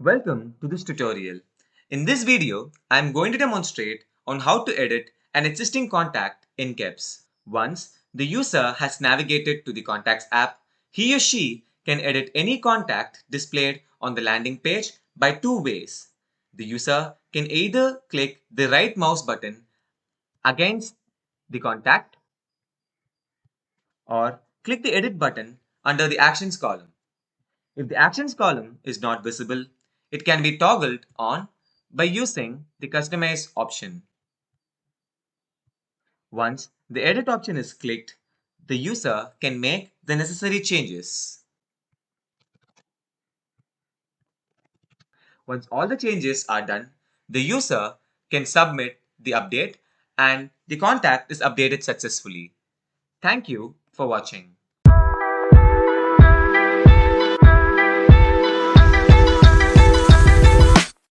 Welcome to this tutorial. In this video, I am going to demonstrate on how to edit an existing contact in KEBS. Once the user has navigated to the Contacts app, he or she can edit any contact displayed on the landing page by two ways. The user can either click the right mouse button against the contact or click the edit button under the actions column. If the actions column is not visible, it can be toggled on by using the customize option. Once the edit option is clicked, the user can make the necessary changes. Once all the changes are done, the user can submit the update and the contact is updated successfully. Thank you for watching.